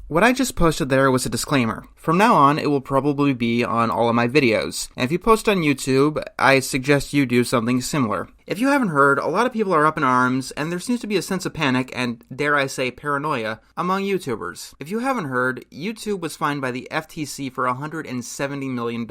What I just posted there was a disclaimer. From now on, it will probably be on all of my videos. And if you post on YouTube, I suggest you do something similar. If you haven't heard, a lot of people are up in arms, and there seems to be a sense of panic and, dare I say, paranoia among YouTubers. If you haven't heard, YouTube was fined by the FTC for $170 million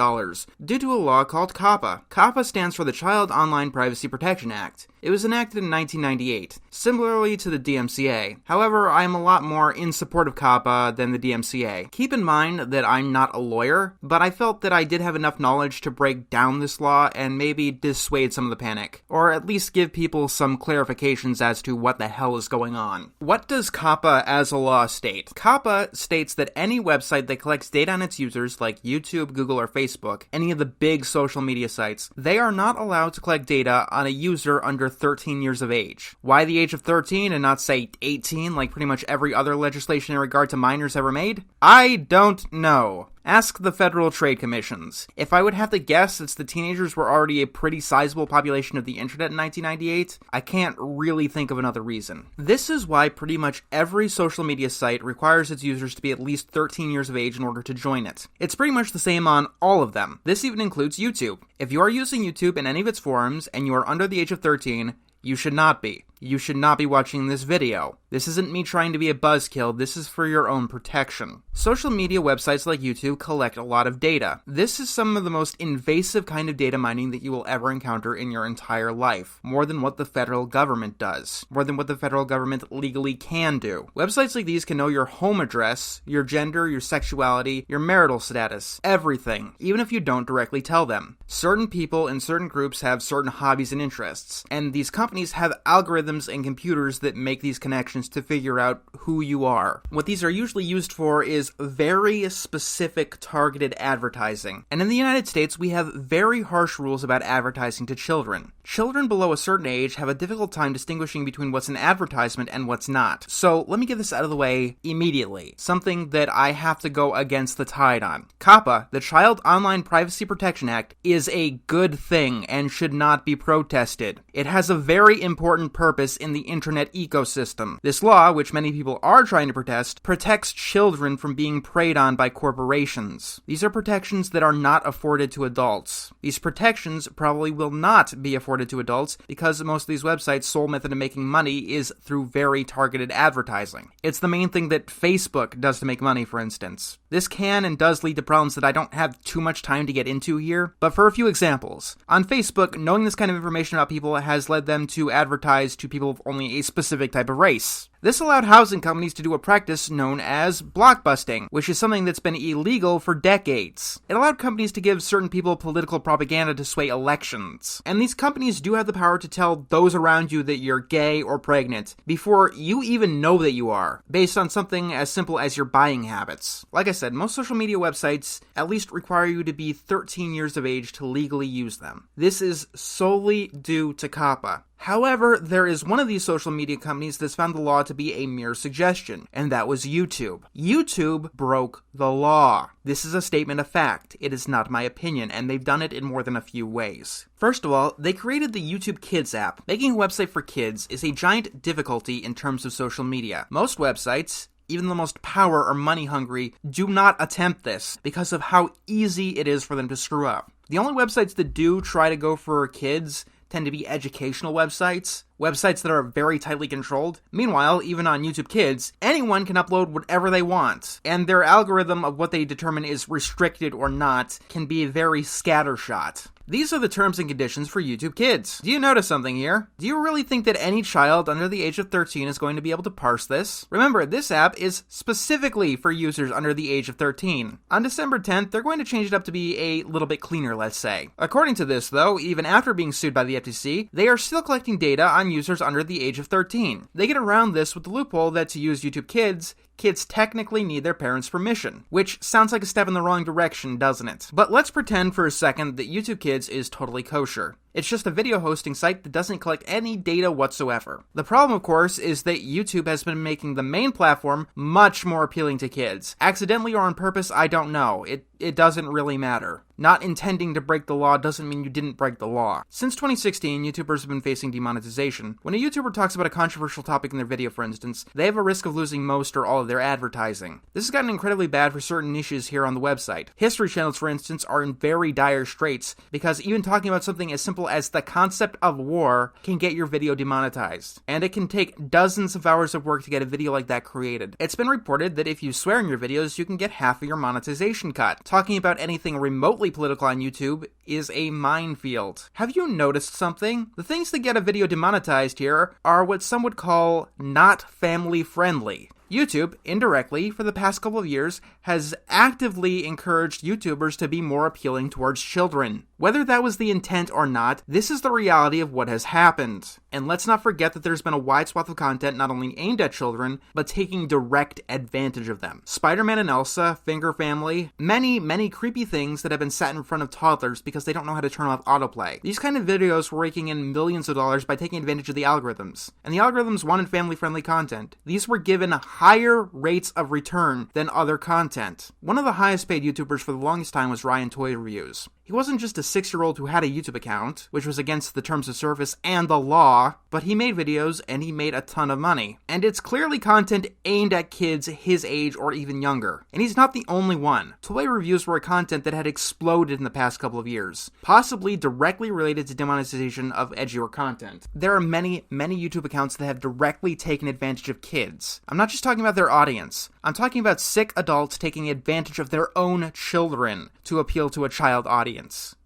due to a law called COPPA. COPPA stands for the Child Online Privacy Protection Act. It was enacted in 1998, similarly to the DMCA. However, I am a lot more in support of COPPA than the DMCA. Keep in mind that I'm not a lawyer, but I felt that I did have enough knowledge to break down this law and maybe dissuade some of the panic, or at least give people some clarifications as to what the hell is going on. What does COPPA as a law state? COPPA states that any website that collects data on its users, like YouTube, Google, or Facebook, any of the big social media sites, they are not allowed to collect data on a user under 13 years of age. Why the age of 13 and not, say, 18, like pretty much every other legislation in regard to minors ever made? I don't know. Ask the federal trade commissions. If I would have to guess, since the teenagers were already a pretty sizable population of the internet in 1998, I can't really think of another reason. This is why pretty much every social media site requires its users to be at least 13 years of age in order to join it. It's pretty much the same on all of them. This even includes YouTube. If you are using YouTube in any of its forms and you are under the age of 13, you should not be. You should not be watching this video. This isn't me trying to be a buzzkill, this is for your own protection. Social media websites like YouTube collect a lot of data. This is some of the most invasive kind of data mining that you will ever encounter in your entire life. More than what the federal government does. More than what the federal government legally can do. Websites like these can know your home address, your gender, your sexuality, your marital status, everything, even if you don't directly tell them. Certain people in certain groups have certain hobbies and interests, and these companies have algorithms and computers that make these connections to figure out who you are. What these are usually used for is very specific targeted advertising. And in the United States, we have very harsh rules about advertising to children. Children below a certain age have a difficult time distinguishing between what's an advertisement and what's not. So let me get this out of the way immediately. Something that I have to go against the tide on. COPPA, the Child Online Privacy Protection Act, is a good thing and should not be protested. It has a very important purpose in the internet ecosystem. This law, which many people are trying to protest, protects children from being preyed on by corporations. These are protections that are not afforded to adults. These protections probably will not be afforded to adults because most of these websites' sole method of making money is through very targeted advertising. It's the main thing that Facebook does to make money, for instance. This can and does lead to problems that I don't have too much time to get into here, but for a few examples. On Facebook, knowing this kind of information about people has led them to advertise to people of only a specific type of race. This allowed housing companies to do a practice known as blockbusting, which is something that's been illegal for decades. It allowed companies to give certain people political propaganda to sway elections. And these companies do have the power to tell those around you that you're gay or pregnant before you even know that you are, based on something as simple as your buying habits. Like I said, most social media websites at least require you to be 13 years of age to legally use them. This is solely due to COPPA. However, there is one of these social media companies that's found the law to be a mere suggestion, and that was YouTube. YouTube broke the law. This is a statement of fact. It is not my opinion, and they've done it in more than a few ways. First of all, they created the YouTube Kids app. Making a website for kids is a giant difficulty in terms of social media. Most websites, even the most power or money hungry, do not attempt this because of how easy it is for them to screw up. The only websites that do try to go for kids tend to be educational websites that are very tightly controlled. Meanwhile, even on YouTube Kids, anyone can upload whatever they want, and their algorithm of what they determine is restricted or not can be very scattershot. These are the terms and conditions for YouTube Kids. Do you notice something here? Do you really think that any child under the age of 13 is going to be able to parse this? Remember, this app is specifically for users under the age of 13. On December 10th, they're going to change it up to be a little bit cleaner, let's say. According to this, though, even after being sued by the FTC, they are still collecting data on users under the age of 13. They get around this with the loophole that to use YouTube Kids, kids technically need their parents' permission, which sounds like a step in the wrong direction, doesn't it? But let's pretend for a second that YouTube Kids is totally kosher. It's just a video hosting site that doesn't collect any data whatsoever. The problem, of course, is that YouTube has been making the main platform much more appealing to kids. Accidentally or on purpose, I don't know. It doesn't really matter. Not intending to break the law doesn't mean you didn't break the law. Since 2016, YouTubers have been facing demonetization. When a YouTuber talks about a controversial topic in their video, for instance, they have a risk of losing most or all of their advertising. This has gotten incredibly bad for certain niches here on the website. History channels, for instance, are in very dire straits because even talking about something as simple as the concept of war can get your video demonetized. And it can take dozens of hours of work to get a video like that created. It's been reported that if you swear in your videos, you can get half of your monetization cut. Talking about anything remotely political on YouTube is a minefield. Have you noticed something? The things that get a video demonetized here are what some would call not family friendly. YouTube, indirectly, for the past couple of years, has actively encouraged YouTubers to be more appealing towards children. Whether that was the intent or not, this is the reality of what has happened. And let's not forget that there's been a wide swath of content not only aimed at children, but taking direct advantage of them. Spider-Man and Elsa, Finger Family, many creepy things that have been set in front of toddlers because they don't know how to turn off autoplay. These kind of videos were raking in millions of dollars by taking advantage of the algorithms. And the algorithms wanted family-friendly content. These were given higher rates of return than other content. One of the highest paid YouTubers for the longest time was Ryan Toy Reviews. He wasn't just a 6-year-old who had a YouTube account, which was against the terms of service and the law, but he made videos and he made a ton of money. And it's clearly content aimed at kids his age or even younger. And he's not the only one. Toy reviews were a content that had exploded in the past couple of years, possibly directly related to demonetization of edgier content. There are many YouTube accounts that have directly taken advantage of kids. I'm not just talking about their audience. I'm talking about sick adults taking advantage of their own children to appeal to a child audience.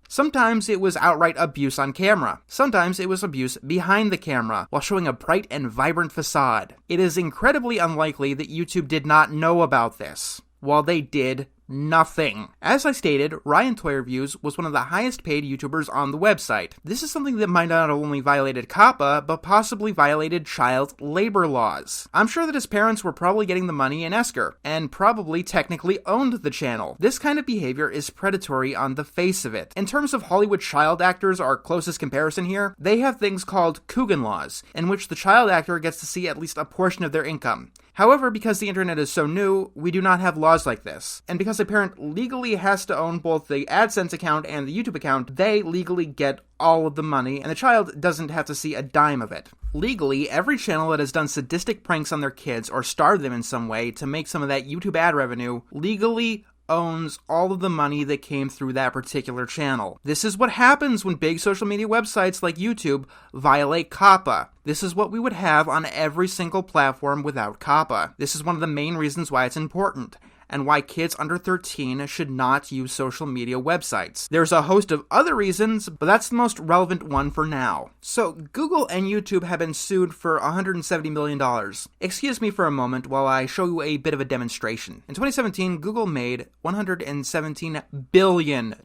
Sometimes it was outright abuse on camera. Sometimes it was abuse behind the camera while showing a bright and vibrant facade. It is incredibly unlikely that YouTube did not know about this. While they did, nothing. As I stated, Ryan Toy Reviews was one of the highest paid YouTubers on the website. This is something that might not only violated COPPA, but possibly violated child labor laws. I'm sure that his parents were probably getting the money in Esker, and probably technically owned the channel. This kind of behavior is predatory on the face of it. In terms of Hollywood child actors, our closest comparison here, they have things called Coogan laws, in which the child actor gets to see at least a portion of their income. However, because the internet is so new, we do not have laws like this. And because a parent legally has to own both the AdSense account and the YouTube account, they legally get all of the money, and the child doesn't have to see a dime of it. Legally, every channel that has done sadistic pranks on their kids or starved them in some way to make some of that YouTube ad revenue legally owns all of the money that came through that particular channel. This is what happens when big social media websites like YouTube violate COPPA. This is what we would have on every single platform without COPPA. This is one of the main reasons why it's important, and why kids under 13 should not use social media websites. There's a host of other reasons, but that's the most relevant one for now. So, Google and YouTube have been sued for $170 million. Excuse me for a moment while I show you a bit of a demonstration. In 2017, Google made $117 billion.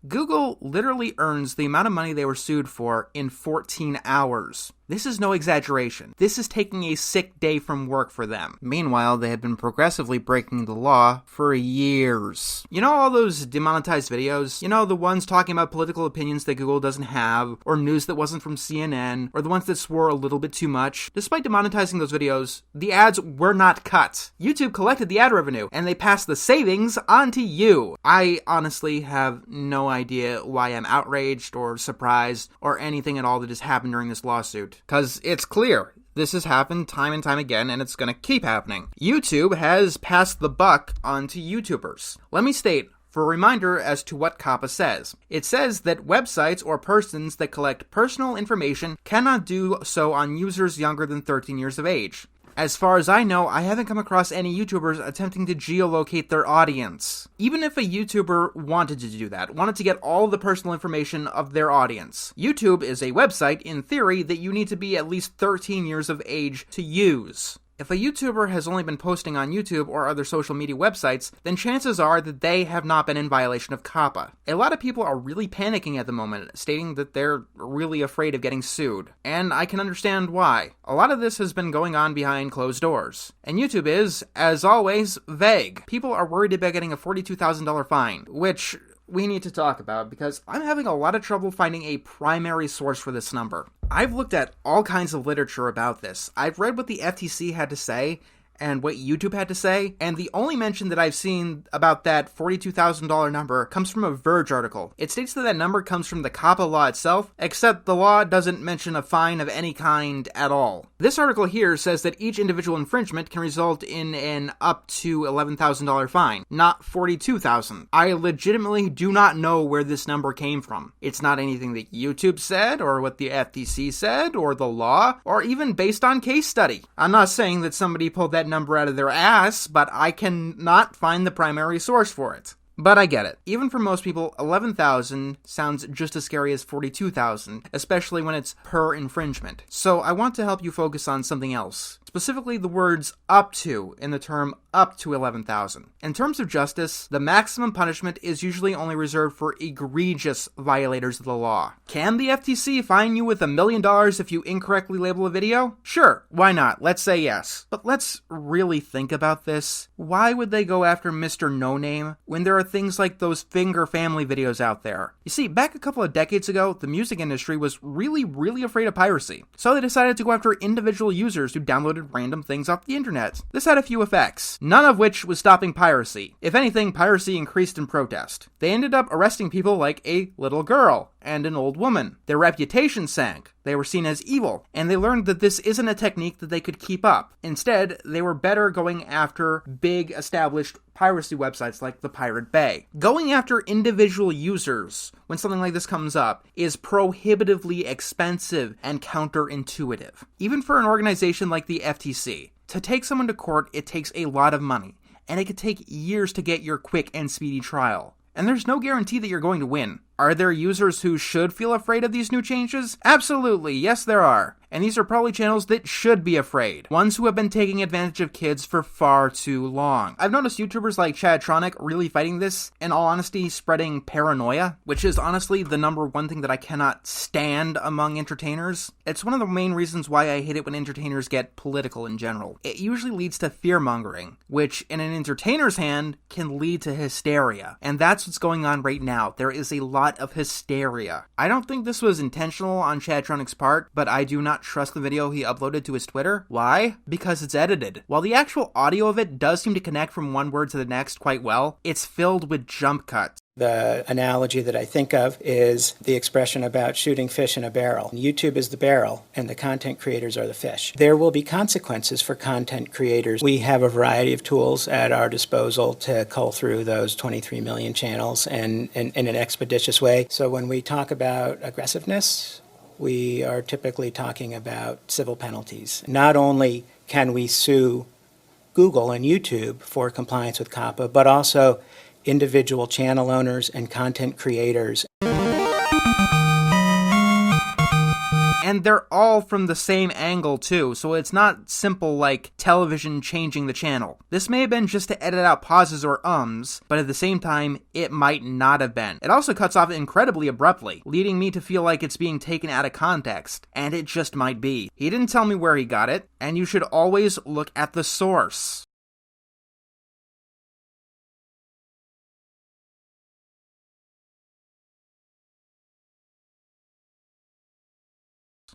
Google literally earns the amount of money they were sued for in 14 hours. This is no exaggeration. This is taking a sick day from work for them. Meanwhile, they have been progressively breaking the law for years. You know all those demonetized videos? You know, the ones talking about political opinions that Google doesn't have, or news that wasn't from CNN, or the ones that swore a little bit too much? Despite demonetizing those videos, the ads were not cut. YouTube collected the ad revenue, and they passed the savings on to you. I honestly have no idea why I'm outraged or surprised or anything at all that has happened during this lawsuit. Because it's clear. This has happened time and time again, and it's going to keep happening. YouTube has passed the buck on to YouTubers. Let me state, for a reminder as to what COPPA says. It says that websites or persons that collect personal information cannot do so on users younger than 13 years of age. As far as I know, I haven't come across any YouTubers attempting to geolocate their audience. Even if a YouTuber wanted to do that, wanted to get all the personal information of their audience. YouTube is a website, in theory, that you need to be at least 13 years of age to use. If a YouTuber has only been posting on YouTube or other social media websites, then chances are that they have not been in violation of COPPA. A lot of people are really panicking at the moment, stating that they're really afraid of getting sued. And I can understand why. A lot of this has been going on behind closed doors. And YouTube is, as always, vague. People are worried about getting a $42,000 fine, which, we need to talk about, because I'm having a lot of trouble finding a primary source for this number. I've looked at all kinds of literature about this. I've read what the FTC had to say, and what YouTube had to say, and the only mention that I've seen about that $42,000 number comes from a Verge article. It states that that number comes from the COPPA law itself, except the law doesn't mention a fine of any kind at all. This article here says that each individual infringement can result in an up to $11,000 fine, not $42,000. I legitimately do not know where this number came from. It's not anything that YouTube said, or what the FTC said, or the law, or even based on case study. I'm not saying that somebody pulled that number out of their ass, but I cannot find the primary source for it. But I get it. Even for most people, 11,000 sounds just as scary as 42,000, especially when it's per infringement. So I want to help you focus on something else, specifically the words up to in the term up to 11,000. In terms of justice, the maximum punishment is usually only reserved for egregious violators of the law. Can the FTC fine you with $1 million if you incorrectly label a video? Sure, why not? Let's say yes. But let's really think about this. Why would they go after Mr. No Name when there are things like those Finger Family videos out there? You see, back a couple of decades ago, the music industry was really afraid of piracy. So they decided to go after individual users who downloaded random things off the internet. This had a few effects, none of which was stopping piracy. If anything, piracy increased in protest. They ended up arresting people like a little girl and an old woman. Their reputation sank. They were seen as evil, and they learned that this isn't a technique that they could keep up. Instead, they were better going after big established piracy websites like the Pirate Bay. Going after individual users when something like this comes up is prohibitively expensive and counterintuitive, even for an organization like the FTC. To take someone to court, it takes a lot of money, and it could take years to get your quick and speedy trial. And there's no guarantee that you're going to win. Are there users who should feel afraid of these new changes? Absolutely, yes there are. And these are probably channels that should be afraid. Ones who have been taking advantage of kids for far too long. I've noticed YouTubers like Chadtronic really fighting this, in all honesty spreading paranoia, which is honestly the number one thing that I cannot stand among entertainers. It's one of the main reasons why I hate it when entertainers get political in general. It usually leads to fear-mongering, which in an entertainer's hand can lead to hysteria. And that's what's going on right now. There is a lot of hysteria. I don't think this was intentional on Chadtronic's part, but I do not trust the video he uploaded to his Twitter. Why? Because it's edited. While the actual audio of it does seem to connect from one word to the next quite well, it's filled with jump cuts. The analogy that I think of is the expression about shooting fish in a barrel. YouTube is the barrel, and the content creators are the fish. There will be consequences for content creators. We have a variety of tools at our disposal to cull through those 23 million channels and in an expeditious way. So when we talk about aggressiveness, we are typically talking about civil penalties. Not only can we sue Google and YouTube for compliance with COPPA, but also individual channel owners and content creators. And they're all from the same angle too, so it's not simple like television changing the channel. This may have been just to edit out pauses or ums, but at the same time, it might not have been. It also cuts off incredibly abruptly, leading me to feel like it's being taken out of context, and it just might be. He didn't tell me where he got it, and you should always look at the source.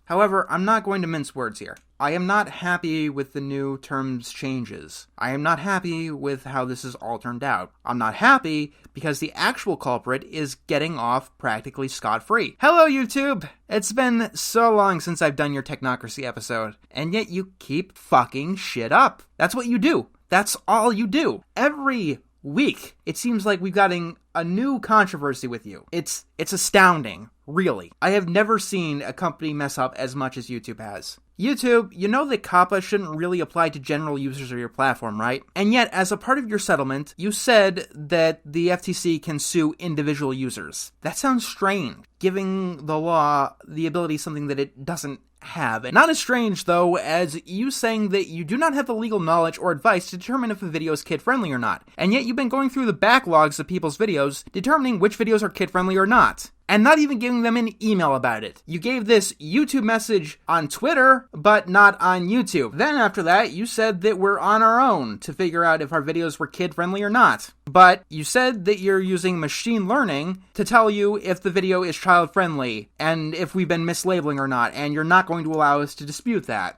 However, I'm not going to mince words here. I am not happy with the new terms changes. I am not happy with how this has all turned out. I'm not happy because the actual culprit is getting off practically scot-free. Hello, YouTube! It's been so long since I've done your Technocracy episode, and yet you keep fucking shit up. That's what you do. That's all you do. Every week, it seems like we've gotten a new controversy with you. It's astounding. Really. I have never seen a company mess up as much as YouTube has. YouTube, you know that COPPA shouldn't really apply to general users of your platform, right? And yet, as a part of your settlement, you said that the FTC can sue individual users. That sounds strange, giving the law the ability something that it doesn't have. And not as strange, though, as you saying that you do not have the legal knowledge or advice to determine if a video is kid-friendly or not. And yet you've been going through the backlogs of people's videos, determining which videos are kid-friendly or not. and not even giving them an email about it. You gave this YouTube message on Twitter, but not on YouTube. Then after that, you said that we're on our own to figure out if our videos were kid-friendly or not. But you said that you're using machine learning to tell you if the video is child-friendly and if we've been mislabeling or not, and you're not going to allow us to dispute that.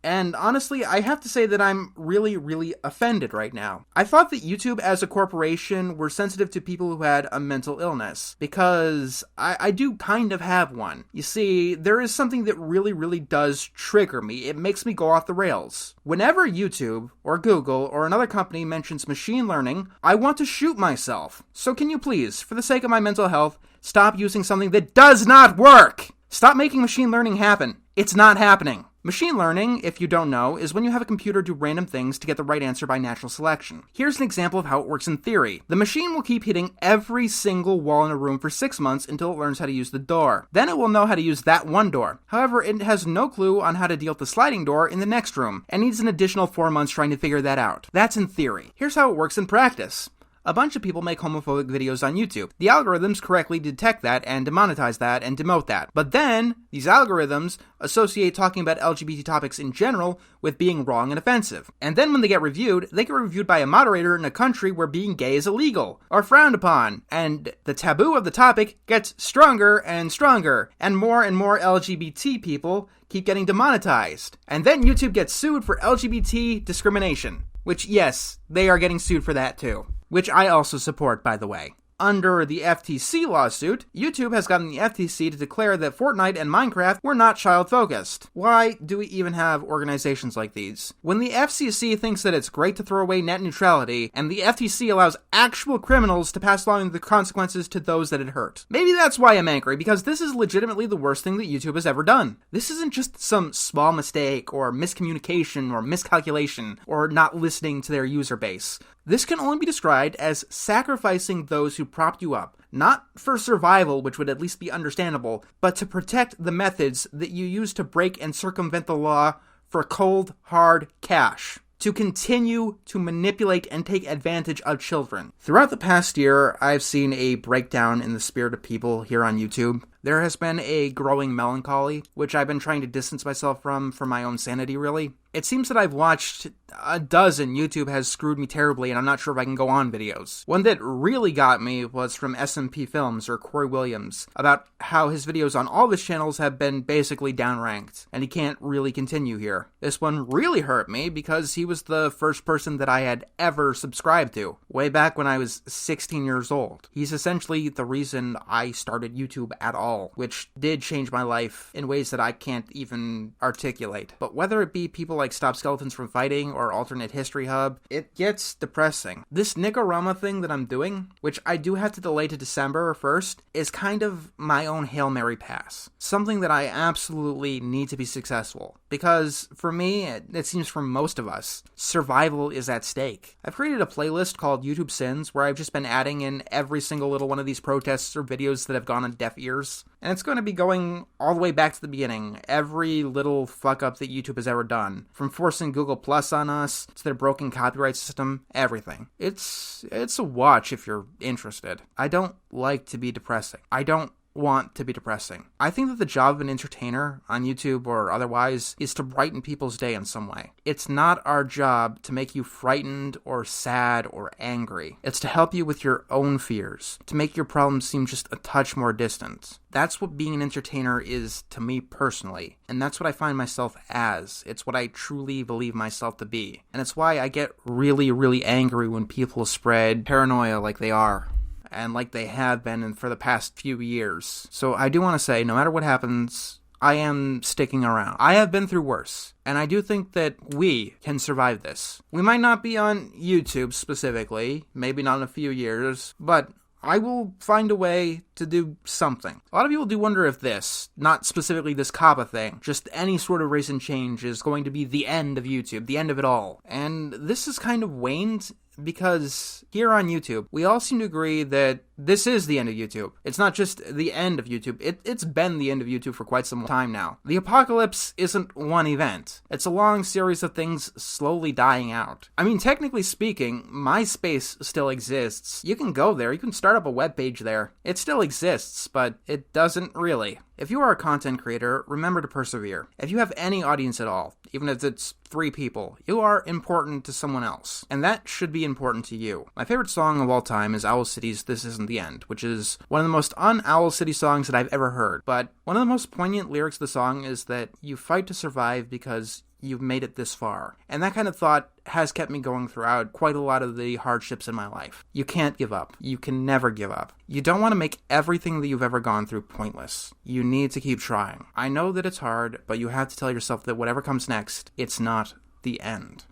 And honestly, I have to say that I'm really, really offended right now. I thought that YouTube as a corporation were sensitive to people who had a mental illness, because I do kind of have one. You see, there is something that really, really does trigger me. It makes me go off the rails. Whenever YouTube or Google or another company mentions machine learning, I want to shoot myself. So can you please, for the sake of my mental health, stop using something that does not work? Stop making machine learning happen. It's not happening. Machine learning, if you don't know, is when you have a computer do random things to get the right answer by natural selection. Here's an example of how it works in theory. The machine will keep hitting every single wall in a room for 6 months until it learns how to use the door. Then it will know how to use that one door. However, it has no clue on how to deal with the sliding door in the next room, and needs an additional 4 months trying to figure that out. That's in theory. Here's how it works in practice. A bunch of people make homophobic videos on YouTube. The algorithms correctly detect that and demonetize that and demote that. But then, these algorithms associate talking about LGBT topics in general with being wrong and offensive. And then when they get reviewed, they get reviewed by a moderator in a country where being gay is illegal or frowned upon. And the taboo of the topic gets stronger and stronger, and more LGBT people keep getting demonetized. And then YouTube gets sued for LGBT discrimination. Which, yes, they are getting sued for that too. Which I also support, by the way. Under the FTC lawsuit, YouTube has gotten the FTC to declare that Fortnite and Minecraft were not child-focused. Why do we even have organizations like these? When the FCC thinks that it's great to throw away net neutrality, and the FTC allows actual criminals to pass along the consequences to those that it hurt. Maybe that's why I'm angry, because this is legitimately the worst thing that YouTube has ever done. This isn't just some small mistake, or miscommunication, or miscalculation, or not listening to their user base. This can only be described as sacrificing those who propped you up, not for survival, which would at least be understandable, but to protect the methods that you use to break and circumvent the law for cold, hard cash. To continue to manipulate and take advantage of children. Throughout the past year, I've seen a breakdown in the spirit of people here on YouTube. There has been a growing melancholy, which I've been trying to distance myself from for my own sanity, really. It seems that I've watched a dozen YouTube has screwed me terribly, and I'm not sure if I can go on videos. One that really got me was from SMP Films, or Corey Williams, about how his videos on all of his channels have been basically downranked, and he can't really continue here. This one really hurt me because he was the first person that I had ever subscribed to, way back when I was 16 years old. He's essentially the reason I started YouTube at all, which did change my life in ways that I can't even articulate. But whether it be people like Stop Skeletons from Fighting or Alternate History Hub, it gets depressing. This Nicorama thing that I'm doing, which I do have to delay to December 1st, is kind of my own Hail Mary pass. Something that I absolutely need to be successful. Because for me, it seems for most of us, survival is at stake. I've created a playlist called YouTube Sins where I've just been adding in every single little one of these protests or videos that have gone on deaf ears. And it's going to be going all the way back to the beginning. Every little fuck up that YouTube has ever done. From forcing Google Plus on us, to their broken copyright system, everything. It's a watch if you're interested. I don't like to be depressing. I don't want to be depressing. I think that the job of an entertainer on YouTube or otherwise is to brighten people's day in some way. It's not our job to make you frightened or sad or angry. It's to help you with your own fears, to make your problems seem just a touch more distant. That's what being an entertainer is to me personally, and that's what I find myself as. It's what I truly believe myself to be. And it's why I get really, really angry when people spread paranoia like they are. And like they have been for the past few years. So I do want to say, no matter what happens, I am sticking around. I have been through worse, and I do think that we can survive this. We might not be on YouTube specifically, maybe not in a few years, but I will find a way to do something. A lot of people do wonder if this, not specifically this COPPA thing, just any sort of recent change is going to be the end of YouTube, the end of it all. And this has kind of waned because here on YouTube, we all seem to agree that this is the end of YouTube. It's not just the end of YouTube, it's been the end of YouTube for quite some time now. The apocalypse isn't one event. It's a long series of things slowly dying out. I mean, technically speaking, MySpace still exists. You can go there, you can start up a web page there. It still exists, but it doesn't really. If you are a content creator, remember to persevere. If you have any audience at all, even if it's 3 people, you are important to someone else, and that should be important to you. My favorite song of all time is Owl City's This Isn't the End, which is one of the most un-Owl City songs that I've ever heard. But one of the most poignant lyrics of the song is that you fight to survive because you've made it this far. And that kind of thought has kept me going throughout quite a lot of the hardships in my life. You can't give up. You can never give up. You don't want to make everything that you've ever gone through pointless. You need to keep trying. I know that it's hard, but you have to tell yourself that whatever comes next, it's not the end.